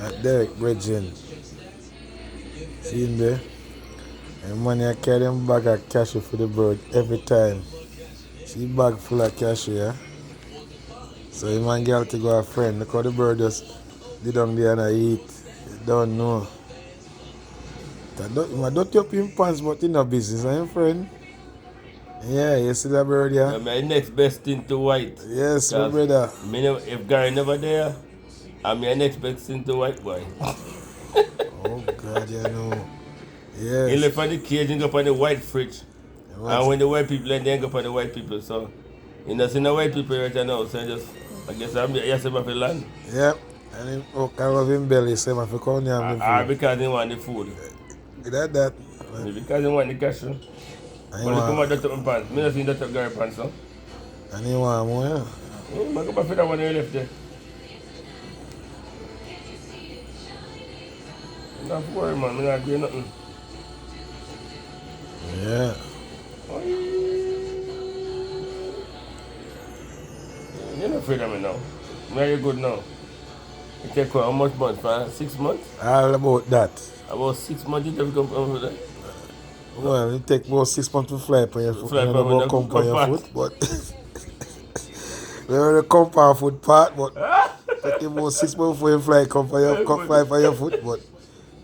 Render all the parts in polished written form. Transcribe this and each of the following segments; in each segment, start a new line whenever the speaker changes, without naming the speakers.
At Derek Bridging. See him there? And money I carry them bag of cash for the bird every time. See bag full of cash, yeah? So him and girl to go a friend. Look how the bird just did down there and I eat. You don't know. I don't up in pants, but in no business, ain't friend? Yeah, you see that bird, yeah?
My next best thing to white.
Yes, my
Because
brother.
if Gary never there, I'm my next best thing to white boy.
Oh, God, you know.
He
Yes.
left on the cage and go on the white fridge. And when the white people land, they go on the white people. So, you know, see the white people right now. So I guess I'm yes about the land.
Yep. And him, oh, I love him belly, so I come here and food.
Because they want the food.
That.
Because they want the cash.
And he
When they come out
want,
that top pants, me not see that top Gary pants. So.
and he want more, yeah.
I go back for that one you left there. Not worry, man. I'm not doing nothing.
Yeah.
You're not afraid of me now. Very good now. It take how much months? 6 months?
All about that.
About 6 months it have come over there.
Well, it take about 6 months to fly up on your foot.
Fly
You
up
don't
on
go
the
come on your
compound.
foot, but we are the compound foot part, but take about 6 months before you fly fly for your foot, but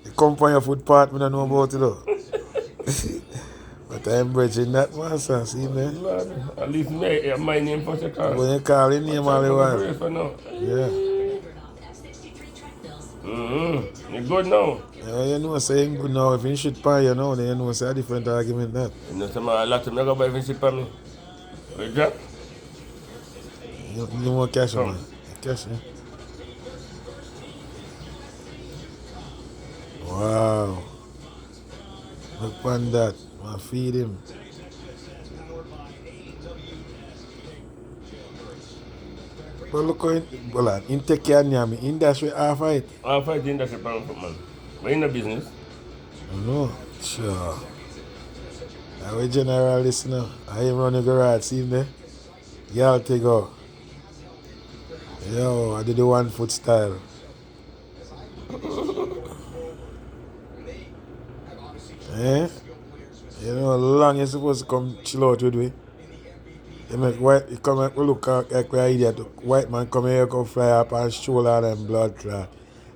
the compound your foot part, we don't know about it though. But I'm bridging that man, sir. See me?
Lord, at least my name for the car.
When you call your name all the while.
For now.
Yeah.
You're good now.
Yeah, you know, saying good now. If you should pay, you know, then you know, it's a different argument that.
You know, some a lot of me go buy if ship on me. We drop.
You want cash,
Come.
man. Cash, yeah. Wow. Look on that. I feed him. But look how he take care of me. Industry half of it.
I'll fight the industry pound for man. We're in the business.
No. Sure. I will general listener. I am running garage, see him there? Y'all take out. Yo, I did the 1 foot style. Eh? You know how long you supposed to come chill out with me? You make white, you come and look like we're idiot. White man come here, come fly up and shoulder them blood clot.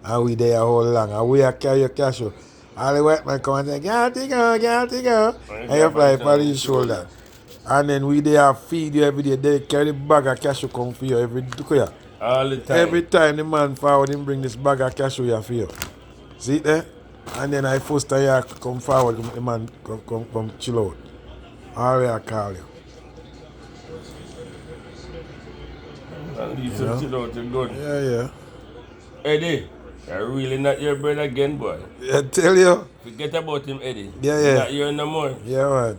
And we there all long. And we are carry your cash out. All the white man come and say, get go. And you fly upon his shoulder. And then we there feed you every day. They carry the bag of cash come for you every day.
All the time.
Every time the man forward him bring this bag of cash here for you. See it there? And then I first time you come forward, the man come chill out. Always I call you.
At least
You know?
chill out, you're good.
Yeah.
Eddie, you're really not your brother again, boy.
I tell you.
Forget about him, Eddie.
Yeah.
He's not here no more.
Yeah, man.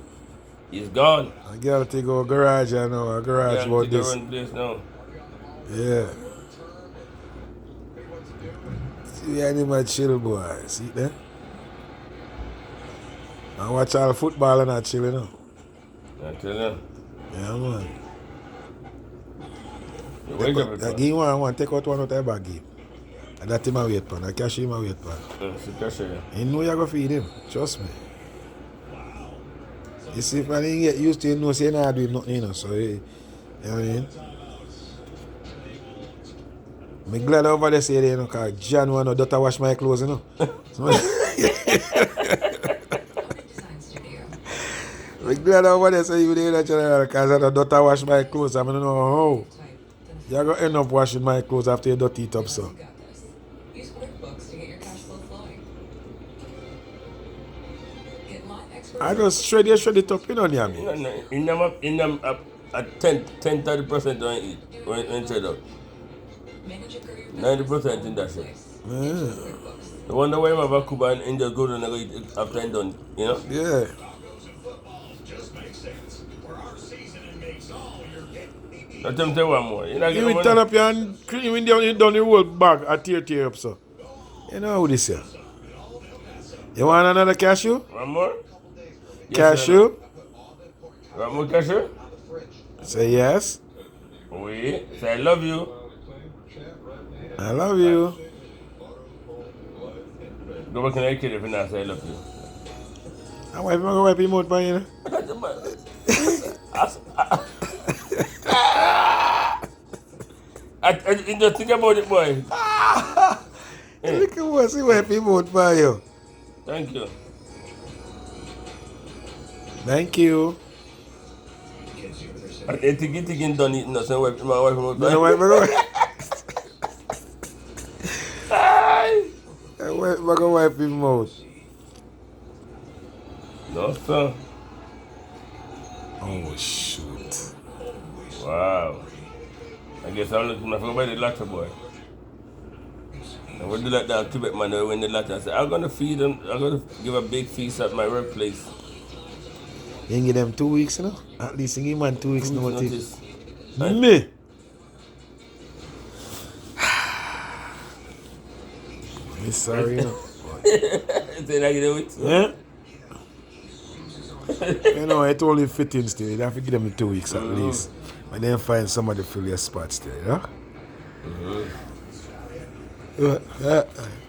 He's gone.
I gotta take a garage, I know. A garage
Yeah,
about this.
run place now.
Yeah. See, animal chill, boy. See that? I watch all football and I chill, you know.
I tell you.
Yeah, man.
You wake up,
That game one, take out one out of the bag game. And that him a wait pan. I cash him a wait pan. He know you go feed him. Trust me. You see, if I didn't get used to it, no, say you not do him nothing, you know. So, you know what I mean? I'm glad over there say, you know, because John want to wash my clothes, you know. I'm glad over there say you there, because I don't wash my clothes. I don't know how. You're going to end up washing my clothes after you dirty it up, so. I just shred it up, you know, Nyami.
In them at 30% don't eat when shred up. 90% in that shit.
Yeah.
I wonder why my Cuba and just go and go eat after I'm done, you know?
Yeah.
Let them tell one more. You know,
You will turn up your hand, clean down the whole bag and tear up, so. You know how this is. You want another cashew?
One more?
Cashew?
One more cashew?
Say yes.
Oui. Say I love you.
I love you.
Go back in the kid if you're not say I love you.
And why you gonna wipe him out by you?
I just think about it, boy.
Look at what he wipe him out by you.
Thank you.
Thank you.
And I think you done eating us and wipe my wife out.
No, wipe my
Aye.
I'm gonna wipe him out.
No, sir.
Oh, shoot.
Wow. I guess I'm looking for the latter boy. And when do like that Tibet man when the latter I said, I'm gonna feed them, I'm gonna give a big feast at my workplace.
You can give them 2 weeks, you know? At least you give man 2 weeks notice.
Right?
Me? I'm sorry, you know.
Say that you do it?
Yeah? You know, it only fitting still. You have to give them 2 weeks at least. And then find somebody to fill your spot still, you know?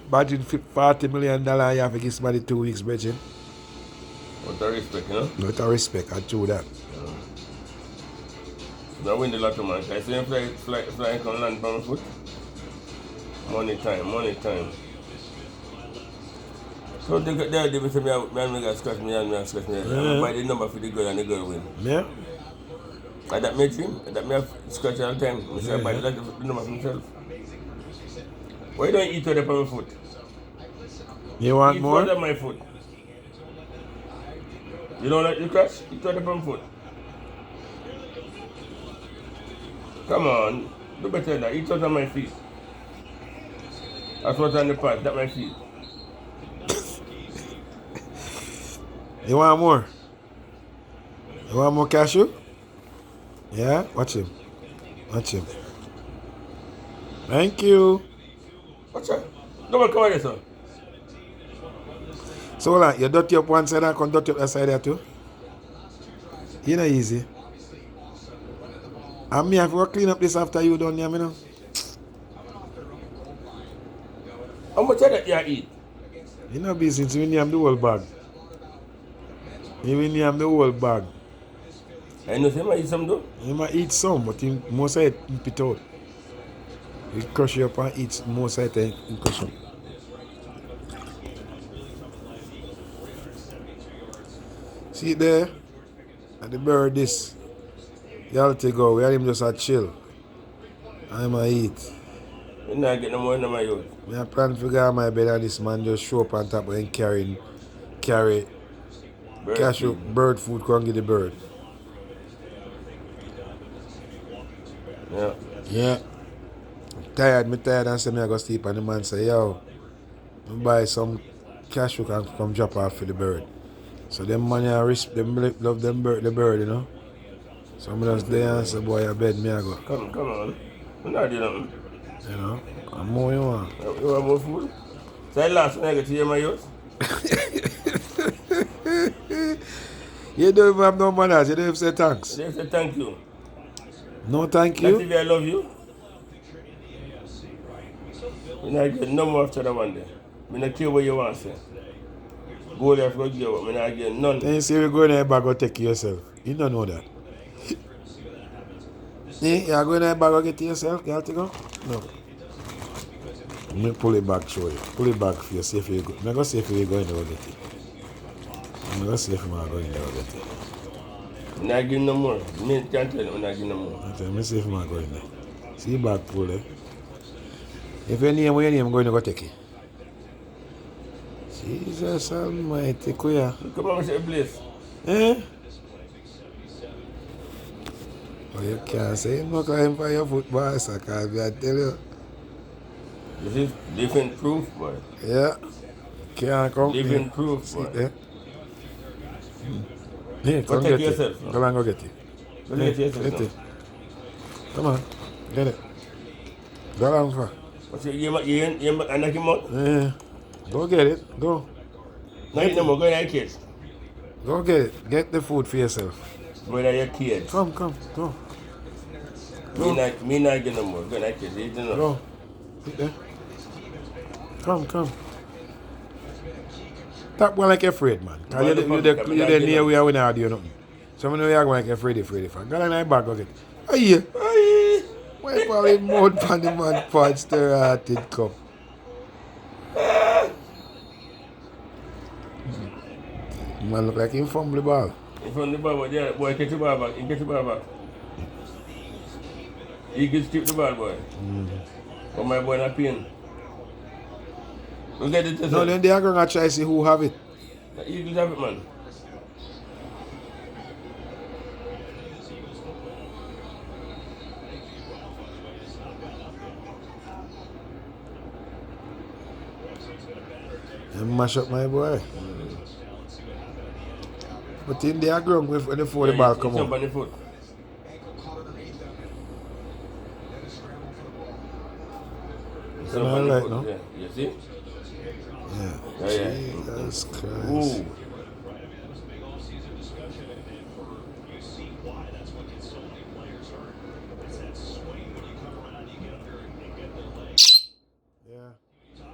Imagine $40 million, you have to give somebody 2 weeks, Bridget.
With the respect, you know?
With a respect, I do that.
So I win the lotto, man. I see him fly come land on my foot. Money time. So they say me got scratch me and me scratch me. I buy the number for the girl and the girl win.
Yeah?
And that makes him, that me have scratch all the time. I say I buy the number for myself. Why you don't eat out of my foot?
You want
Eat
more?
out of my foot. You don't like the crash? Eat out of my foot. Come on, do better than that. Eat out of my feet. That's what's on the pot, that's my feet.
You want more? You want more cashew? Yeah? Watch him. Thank you.
What's that? No one come on here, son.
So hold on, you dirty up one side and come dirty up the side there too? You know easy. And me have to go clean up this after you done here, you know?
How much of that you eat?
You know business, you name the whole bag. You name the whole bag.
I know some eat some though.
You might eat some, but you, most of it you put out. You crush it up and eat most of it you crush up. See it there? And the bird this. You have to go. We had him just a chill. I'm a eat.
You're not getting no more in my youth.
I plan to go on my bed and this man just show up on top and carry cashew, bird food, come get the bird.
Yeah.
Yeah. I'm tired and say me I go sleep and the man say, yo, buy some cashew and come drop off for the bird. So them man them love them bird, the bird, you know. So I'm just there and say, boy, I bed me I go.
Come on. I'm not doing nothing.
You know, and more you want.
You want more food? Say last when I get to hear my youth.
You don't even have no manners, you don't even say thanks.
They say thank you.
No thank
That's
you.
if I love you. You not get no more after that one day. I don't care what you want to say. Go there for give up. I not get none.
Then you say you go in there back and take it yourself. You don't know that. You are going in there back and get it yourself? You have to go? No. Let me pull it back, show you. Pull it back for you, see if you go. I'm going to see if you go in there and get it. I'm going to see if you go in there and get it.
I not give no more. Me can't tell you I not give no more.
Let me see if I'm going in there. See back, pull it. If your name, where your name, I'm going to go take it. Jesus Almighty, Kuya.
Come on, say place.
Eh? Oh, you can't say no climb for your football, so can't be, I tell you.
This is different proof, boy.
Yeah. Can't come.
Living proof, boy.
Yeah. Yeah,
Go
come
take
get
yourself,
it.
no?
Come on, go get it.
Go get yourself,
Get
no?
it. Come on, get it. Go down for.
What's it? You knock him out?
Yeah. Go get it. Go.
No, you no more. Go in your cage.
Go get it. Get the food for yourself.
Go in your cage.
Come, go.
Me not get no more. Go in your cage. You know.
Go. Sit there. Come. Tap one like you're afraid, man. Because you're there near where we not do nothing. So I know you're going like you're afraid. Go in my back, okay. Aye. Why probably mouth on the man pot stir-hearted cup? Man look like him fumble the ball.
He fumble the ball, but yeah, boy, catch the ball back. He catch the ball back. He can strip the ball, boy. But my boy not pain. Look at it.
No, then they are going to try to see who have it.
The Eagles have it, man.
They mash up my boy. But in the ground before the ball come
up.
up.
On the foot.
You know, like, no?
Yeah. You see?
Yeah. Jesus Christ.
Ooh.
Yeah.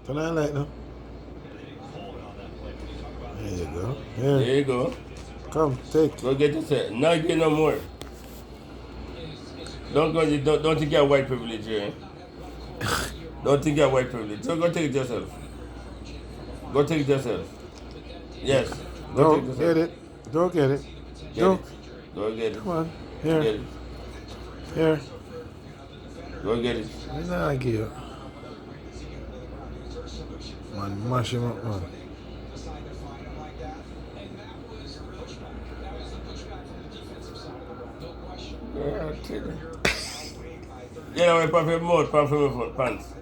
Turn on light now. There you go. Yeah.
There you go.
Come, take.
Go get this set. Not get no more. Don't think you have white privilege here. Don't think you have white privilege. So go take it yourself. Go take it yourself. Yes.
Go get it. Go get it. Go.
Go get it.
Come on. Here.
Get it.
Here.
Go get it.
Nah, I give you. Man, mash him up, man.
Yeah, I'll tell you. Yeah, wipe off your mouth, off your pants.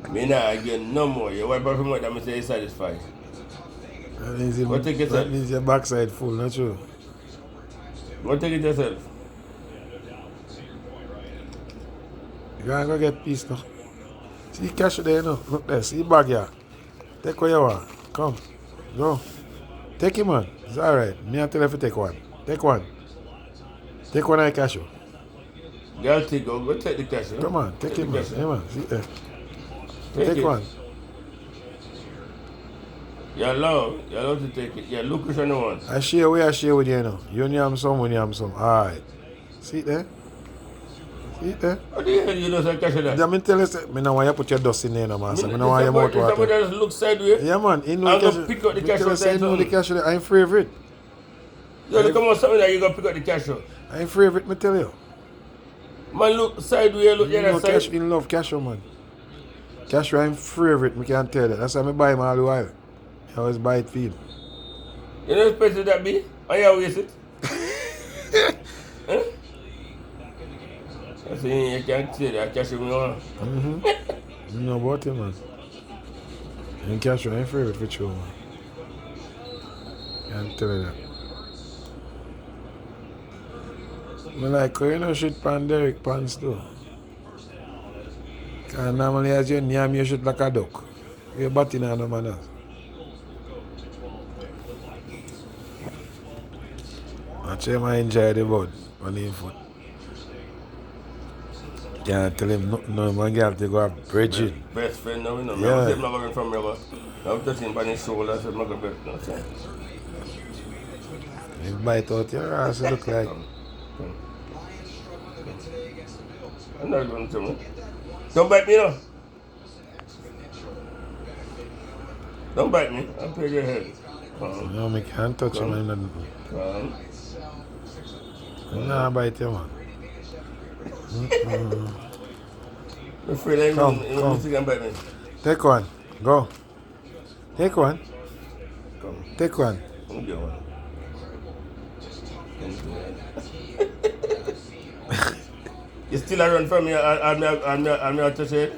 Me nah get no more. You wipe off your mouth, that means you're satisfied.
That means your backside full, not true.
Go take it yourself.
You gotta go get peace now. See cash there now. Look there, see bag here. Take what you want. Come. Go. Take it, man. It's alright. Me I tell you if you take one. Take one. Take one I cash you.
Girl, go take the cash.
Come on, take it, man. Yeah, man. See there. Take
it.
one.
You're allowed to take it. Yeah, look which one you want.
I share with you now. You have some, when you have some. Alright. See there? See there?
How the hell you know some cash there?
I tell you, I don't want you put your dust in there, man. I don't want your mouth water.
Somebody just look sideways.
Yeah, man.
I'm going to pick up the cash out.
I know the cash there. I'm favorite.
You come on something that you going to pick up the cash out.
I'm favorite, me tell you.
Man, look sideways, look the other side.
Cash in love, cash man. Cash I'm favorite, me can't tell that. That's why I buy him all the while. I always buy it for him.
You know the person that be? I always it. Huh? I say you can't say that cash him on.
You know about him, man. And cash I'm favorite for you, man. Can't tell you that. I like, you know, shoot pan Derek pants too. Because normally as you name, you shoot like a duck. You're batting on no man else. Watch him enjoy the bud on his foot. Can't tell him no man girl to go have Bridget.
Best friend now, you know.
Yeah.
I'm going from here, but I'm touching him on his shoulder. I said, I'm going to bet. No, sir.
He bite out your ass, it look like.
I'm not going to me. Don't bite me, no. Don't bite me. I'll pay your head.
No, I can't touch him. I'm not bite you, man.
I'm afraid
Come.
can bite me.
Take one. Go. Take one.
Come.
Take one.
Come get one. You still a run from me and me touch it?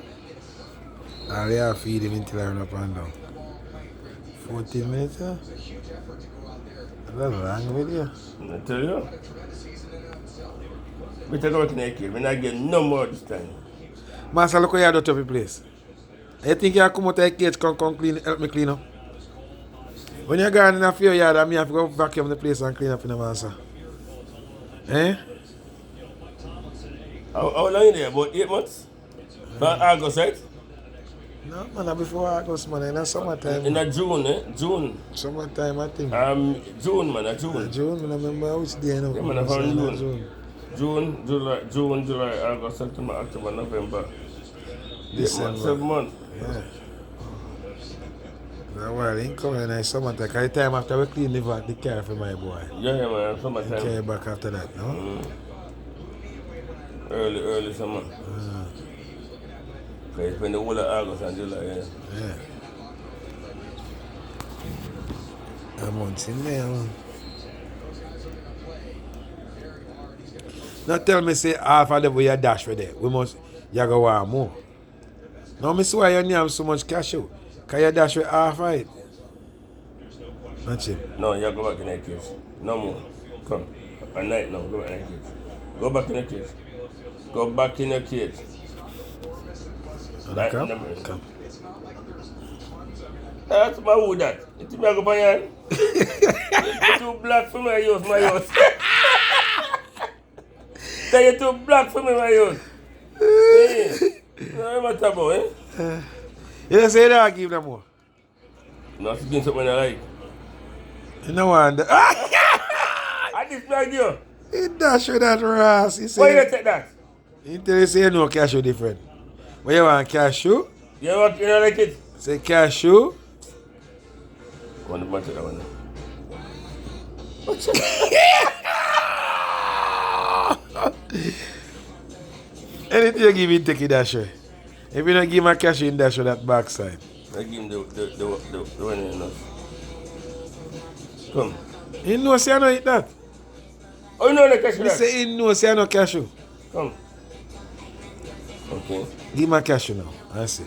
I'll feed him until I run up and down. 14 minutes, yeah? That's a long video.
I tell you. We take out in the kid. We're not getting no more this time.
Master, look how you do to your place. You think you come out of the cage, come clean, help me clean up? When you're gone in a few yard, I have to go vacuum the place and clean up in the master. Eh?
How long you there? About 8 months? From August, right?
No, man, before August, man, in the summertime.
In a June, eh? June.
Summertime, I think.
June, man, a June.
June, I remember which day now.
Yeah, man, I found June. June, July, August, September, October, November.
December.
7 months.
Yeah. Well, he come in the summertime. Because the time after we clean the car for my boy.
Yeah, man, summertime.
Carry back after that, no?
Early summer. Okay, it's when the whole of August and July, yeah.
Yeah. A month in there, man. Now tell me, say, half of the way you dash for there. You go want more. Now, I see why you have so much cash out. Because you dash with half of it. That's it.
No, you go back in that case. No more. Come. At night, no, go back in that case. Go back in the case. Go back in the case. Right,
Come.
That's my wood that. It's me go by You're too black for my youth, my youth. You're too black for me, my youth. No, I'm talking about, eh?
You don't say that, give them more.
No, it's doing something I like.
You know what?
I dislike you.
He dash with that Ross. He
Why you
say,
take that?
he tell you say you know cashew different. What you want, cashew?
You know what? You don't like it?
Say cashew.
I want to match that one.
Anything you give him, take it dash way. If you don't give him a cashew, in dash with that backside.
I give him the one in the nose. Come.
He knows you don't eat that.
Oh, you know the cashew
He
that?
say he knows you don't cashew.
Come. Okay.
Give him a cashew now. I see.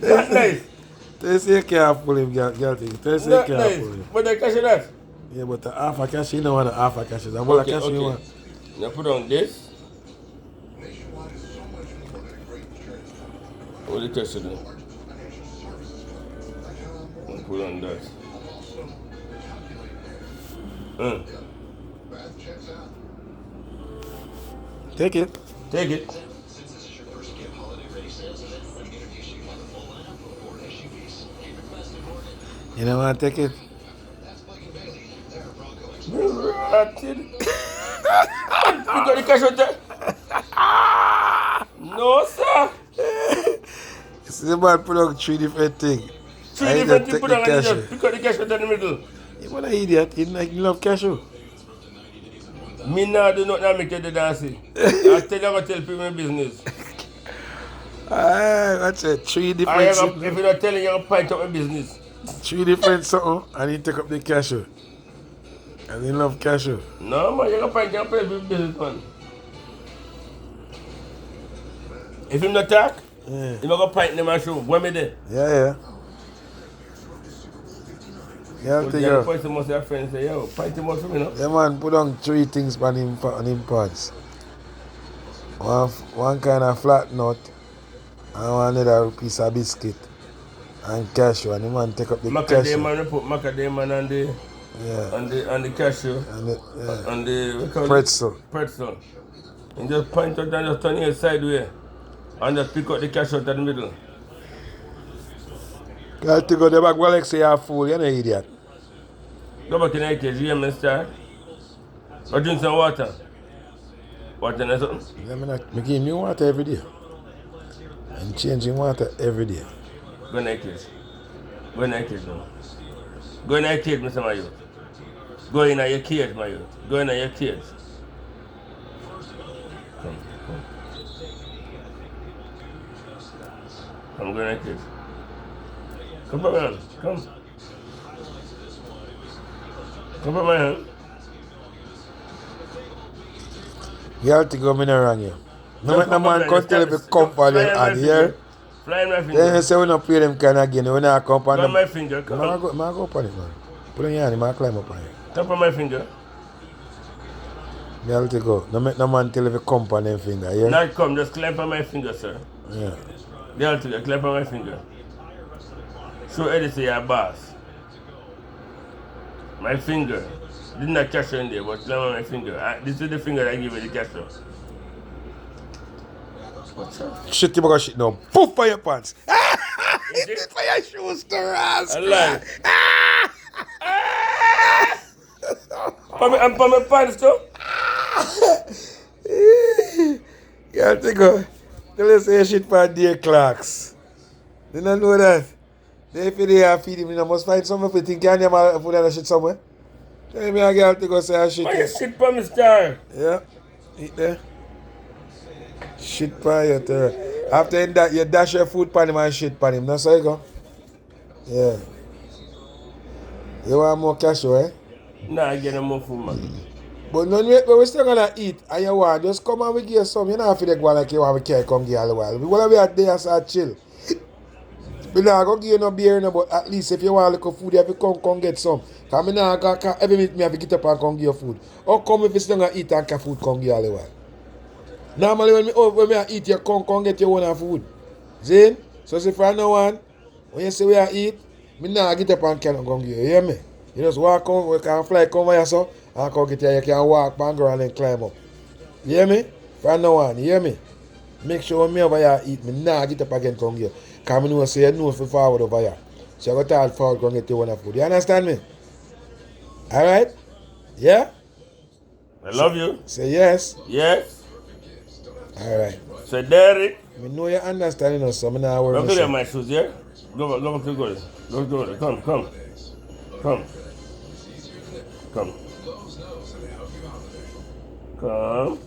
That's nice.
They say you can't pull him, girl. They say you
Not
can't
nice.
pull him.
But the cashew that?
Yeah, but the half a cashew, you don't want a half a cashew. The whole cashew you want.
Now put on this. What the cashew do? And put on that.
Take it.
Take it.
You don't want to take it?
Ratted. You got the cashew there? No, sir.
See the man put on 3 different things.
Three different things put on and you just pick out the cashew in the middle.
You want an idiot. You love cashew.
Me now do not make you the dancing. I tell you, I'm going to tell people my business.
That's it. 3 different
If
something.
you're not telling you, I'm point out my business.
3 different something. And you take up the cashew. And you love cashew.
No, man, you're going to point out my business, man. If him not talk,
Yeah.
you're going to point in my show. Where me there?
Yeah. You have to
The
go.
person must have friends say, yo, point him out for me, no?
The man put on 3 things on him pants. One kind of flat nut. And one other piece of biscuit. And cashew. And the man take up the cashew.
Macadamia, put macadamia and the...
Yeah.
And the cashew, and the pretzel. And just point out and just turn it sideways. And just pick out the cashew out in the middle.
You have to go the back, well, like say you're fool, you're an idiot.
Go back in the cage, you hear me start? Or drink some water. Water and something?
I give me water every day. I'm changing water every day.
Go in the cage. Go in the cage now. Go in the cage, Mr. Mayo. Go in your cage, Mayo. Go in your cage. Come. Come, go in the cage. Come put my hand. Come. Come put my hand.
You have to go, me not wrong you. No man can tell if you come for them and here.
Fly in my finger.
Then you say we not play them kind again, we not come for
Go
them.
on my finger. Come
I
on.
go up on it, man. Put on your hand, I climb up on it.
Tap on my finger.
You have to go. No make no man tell if you come for them finger, yeah?
Not come, just clamp on my finger, sir.
Yeah.
They have to clamp on my finger. Show Eddie say you're a boss. My finger. Didn't have cash in there, but now my finger. This is the finger I give you the cash. What's up?
Shit, you gonna shit now. Poof for your pants.
Is
Hit
it?
it for your shoes, the rascal.
Alive. I'm from my pants too.
You have to go. Tell us say shit for dear clocks. They don't know that. They feel they have feed him. You must find somewhere for think can you put that shit somewhere. Tell me I have to go say a shit.
Why you shit for me, star?
Yeah. Eat there. Shit for you. After that, you dash your food pan him and shit pan him. That's how you go. Yeah. You want more cash, eh?
Nah, I get no more food, man.
But no, we still gonna eat and you want just come and we give you some. You don't have to go like you want we care come give you all the while. We wanna be out there and start chill. We not gonna give you no beer no, but at least if you want a little food you have to come get some. Cause me now every minute me have to get up and come give you food. Or come if you still gonna eat and get food come give you all the while. Normally when I eat you come get your own food. See? So say for no one, when you say we are eat, me now get up and come give you. You hear me? You just walk on, we can fly come here so and come get you can walk and go and then climb up. You hear me? For no one, you hear me? Make sure when me over here eat, me now get up again come here. Because I know say you know for forward over here. So I got to forward come get your own food. You understand me? Alright? Yeah?
I love you.
Say yes.
Yes.
Alright.
So Derek.
I know you understand, you know, so I'm not worried.
Go get my shoes, yeah? Go to go. Go. Come. Come.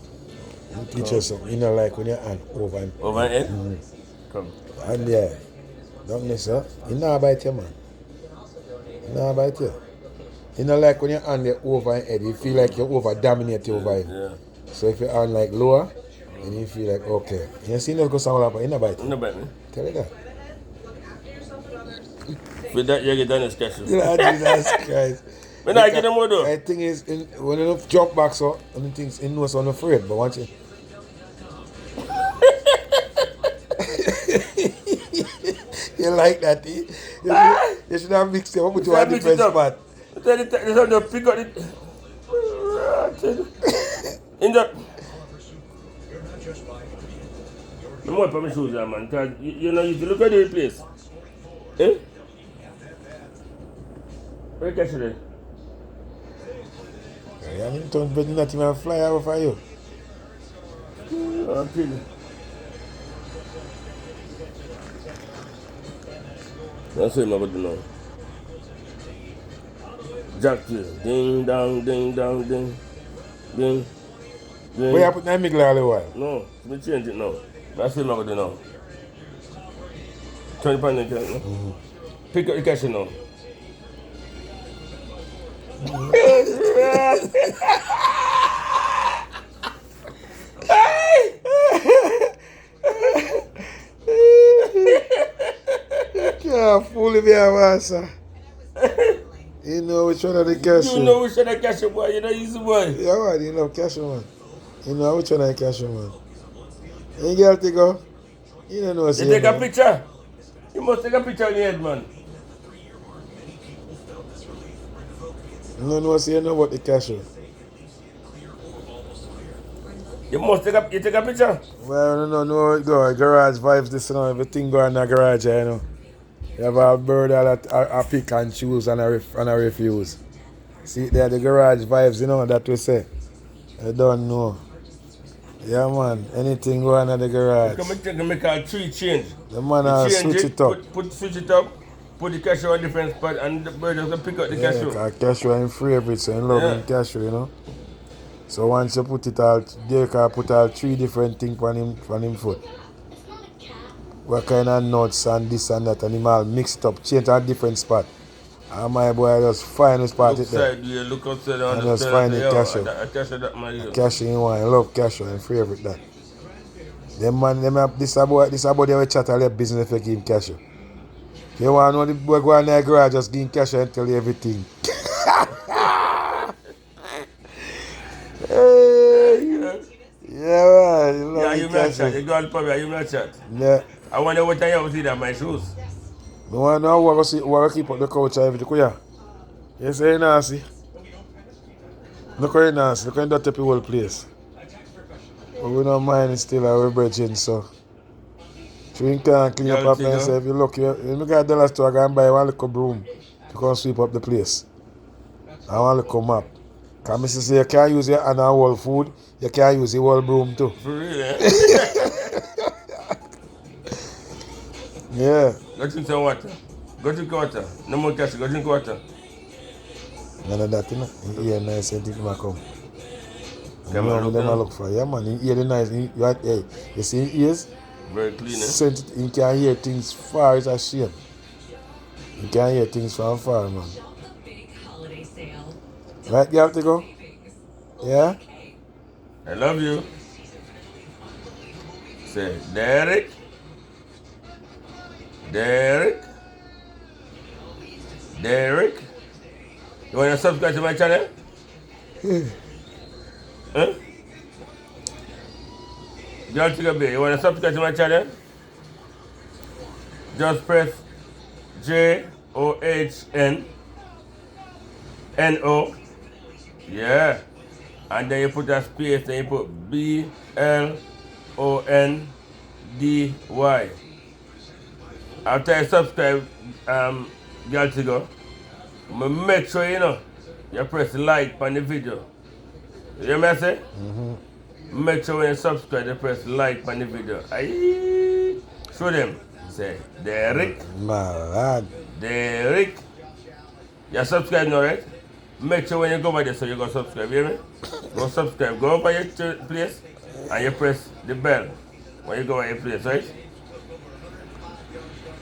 You teach us something, you know, like when you're hand over and
Over and head? Come.
and yeah. Don't miss her. You know about you, man. You know about you. You know, like when you're hand over and head, you feel like you're over dominate over it.
Yeah.
So if you're on like lower, and you feel like okay. You see no go sound like you know about it.
No bite me.
Tell you that.
With that, you get done as cash.
Lord Jesus Christ.
When I get them more though.
I think is when you jump back so and the things in no so afraid, but once you you like that, eh? You should have mixed it up with one different spot.
The pick up it. In the. I'm more for my shoes, man. Cause you know you look at the place. Eh? Where catch it?
Yeah, I mean, don't bet not even fly over for you.
I'm feeling. That's what I'm going to do now. Jack here. Ding, dong, ding, dong, ding. Ding. Ding.
Where you put that miggle all the while?
No, let me change it now. That's what I'm going to do now. 20 pounds in cash, no? Pick up the cash now.
Can't fool if you have answer. You know which one of the cash.
You know which one of the cash, boy. You know easy boy.
Yeah, man, you know cash man. You know which one of the cash man. You got to go. You don't know what's
You take a picture. You must take a picture on your head, man.
You don't know what's you know about the cash.
You must take a picture.
Well, no, go. Garage vibes, this and everything go in the garage, you know. You have a bird that a pick and choose and a refuse. See, there the garage vibes, you know, that we say. I don't know. Yeah, man, anything go on in the garage.
Come make a tree change.
The man switch it up.
Switch it up, put the cashew on a different spot, and the bird just pick up the cashew.
Yeah, cashew in favorite, so in love in cashew, you know. So once you put it all, they can put all 3 different things on him foot. What kind of nuts and this and that, and him all mix it up, change to a different spot. And my boy just find his spot it there.
Look outside
and just find the cashew. Cashew in one, I love cashew and favorite that. Them man, this about they will chat all their business if you give him cashew. If you want to know the boy go in the garage, just give him cashew and tell you everything. Hey. Yeah, man. You love
you not chat. You go on pub, you not chat.
Yeah.
I wonder what time you see that my shoes.
I want to know what keep up the couch and everything. Yeah. You say nasty. Look how you nasty. Look how you dirty the whole place. But we don't mind it still our brethren, so. So you can clean up
Girl,
after
you know?
yourself. You look, you look at the dollar store, I go and buy one little broom to come sweep up the place. I want to come up. Because Mrs. say you can't use your hand and whole food, you can't use your whole broom too.
For real, eh?
Yeah.
Go drink some water. Go drink water. No more cash. Go drink water.
None of that, you know. You hear nice and think I come.
Come
You
on,
know,
look
them I
now.
look for. Yeah, man. You hear the nice. Hey, you see his ears?
Very clean, eh?
Sensitive. You can hear things far as a shame. You can hear things from far, man. Right, you have to go? Yeah?
I love you. Say, Derek. Derek. Derek. You want to subscribe to my channel? Huh? Girl Tigger Bay, you want to subscribe to my channel? Just press JOHNNO. Yeah. And then you put a space, then you put BLONDY. After you subscribe, Girl Tigger, make sure you know you press like on the video. You hear me I say? Make sure when you subscribe, you press like on the video. Aye. Show them. Say, Derek.
My lad.
Derek. You subscribe now, right? Make sure when you go over there, so you go subscribe, you hear me? Go subscribe. Go over your place and you press the bell when you go over your place, right?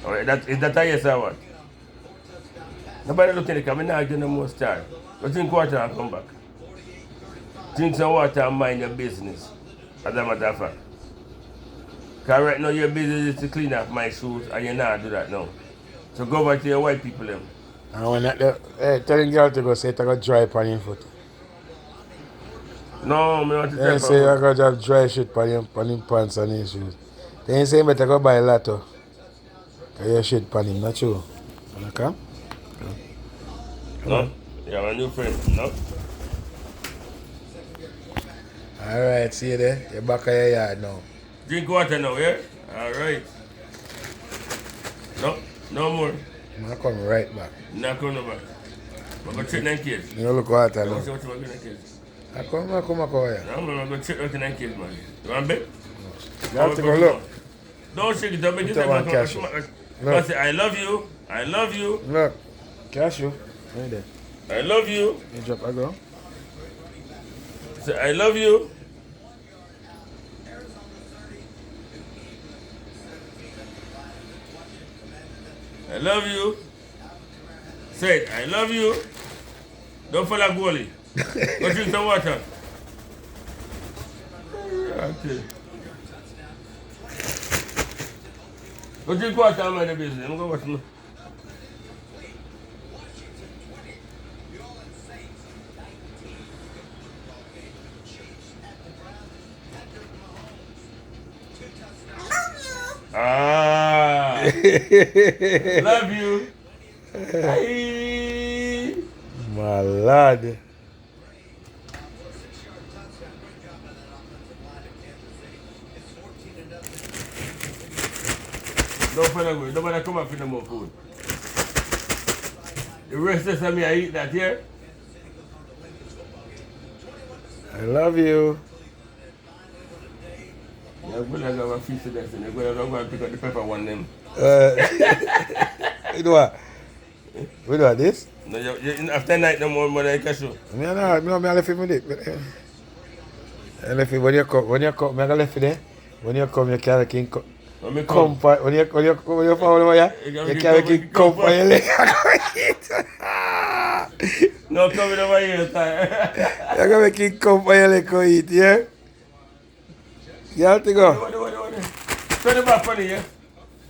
Alright, is that a yes or what? Nobody look at the camera, now no more star. Go drink water and come back. Drink some water and mind your business. As a matter of fact. Because right now your business is to clean up my shoes and you not do that now. So go over to your white people them.
And when hey, tell the girl to go say it, I got dry on your foot.
No, I want to
Then
tell
say
you.
I got just dry shit on him pants and his shoes. Then you say you better go buy a lotto. Because your shit on him, not true. Wanna come?
No? You have a new friend, no?
Alright, see you there. You're back at your yard now.
Drink water now, yeah? Alright. No, no more.
I'm come right back.
Not coming back. I'm going to check 9 kids.
You know look water now.
What you want to do 9 kids?
I come here.
No, I'm going to check out 9 kids, man. You want bet?
You have to go look.
Don't shake it, don't make it.
Put one cash.
I say, I love you. I love you.
Look. Cashew. Right there.
I love you.
You drop a go.
Say, I love you. I love you. Say it, I love you. Don't fall like goalie. Go drink some water. Okay. Go drink water, I'm in the business. I'm going to watch me. Ah, love you. Hey.
My lad.
Don't find a way. Nobody come up for no more food. The rest of me, I eat that here.
I love you.
You're going to go and feast the next thing. You're going to go and pick up the pepper one them.
You know what? We do this?
No, after night, no more than cashew.
No, I left it with it. I left it when you come, I left it there. When you come, you carry king
When me
come for when you fall over here, you carry king come for your leg.
No, coming over here.
You're gonna make king come for your leg to eat, yeah? You have to go.
Turn the back funny, yeah?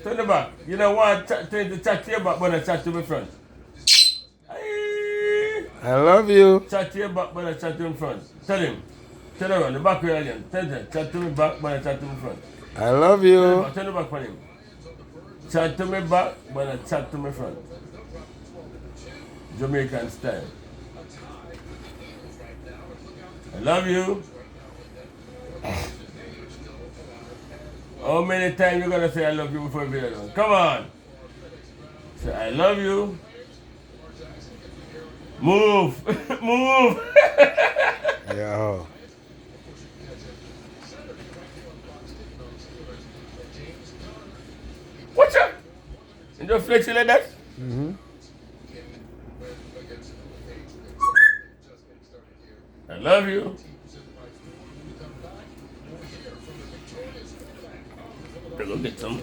Turn the back. You don't want to chat to your back, but I chat to my front.
I love you.
Chat to your back, but I chat to my front. Tell him. Turn around, the back way again. Tell him. Chat to my back, but I chat to my front.
I love you.
Turn the back for him. Chat to my back, but I chat to my front. Jamaican style. I love you. How many times you gonna say I love you before we are done? Come on. Say I love you. Move. Move.
Yeah.
Watch out. And just flex it like that.
Mm-hmm.
I love you. We're gonna get some.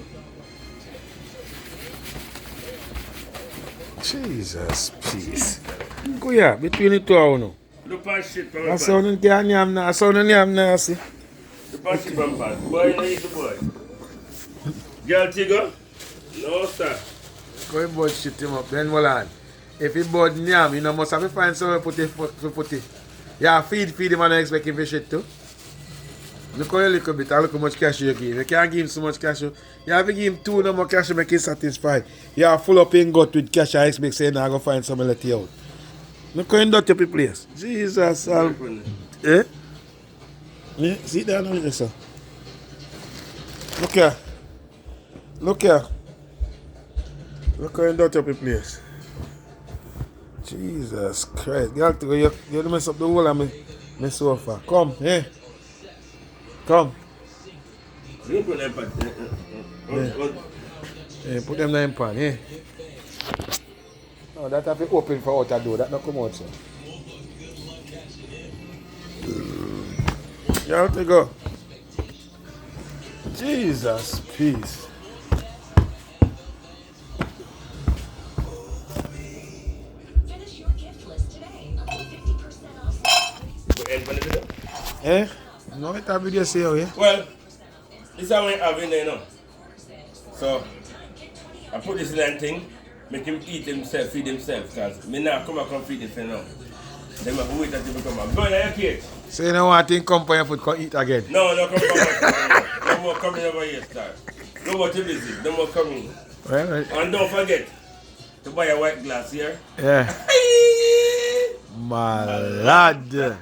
Jesus, peace. Go here, between the two of you.
Look at shit from
I saw you can't name now. I saw you name now, see.
The party from past. Boy, you need the boy. Girl Tigger? No, sir.
Go and board shit him up. Then hold on. If he board name, you know, must have to find somewhere to put it. Yeah, feed him and expect him for shit too. Look how you little bit and look how much cash you give. You can't give him so much cash. You have to give him 2 no more cash to make him satisfied. You are full up in gut with cash and expect saying I'm going to find somewhere to let you out. Look how you dirty your place. Jesus. Eh? Yeah, sit down on this, sir. Look here. Look here. Look how you dirty your place. Jesus Christ. You mess up the whole of my sofa. Come, eh? Come.
You put that part.
Yeah, put them in the pan, yeah. No, that have to open for out the door. That not come out, sir. You have to go. Jesus, peace.
Finish your gift list today. Up to 50% off.
Put end on the video.
Eh? No, it have video say, yeah?
Well, this is how I have in there now. So, I put this in that thing, make him eat himself, feed himself, because me now come and feed him for now. Then I wait until he come out. Go in your cage.
So you know what thing come for your food, come eat again?
No, come back. No more coming over here, sir. No more to visit. No more coming.
Well,
And don't forget to buy a white glass here.
yeah. My lad.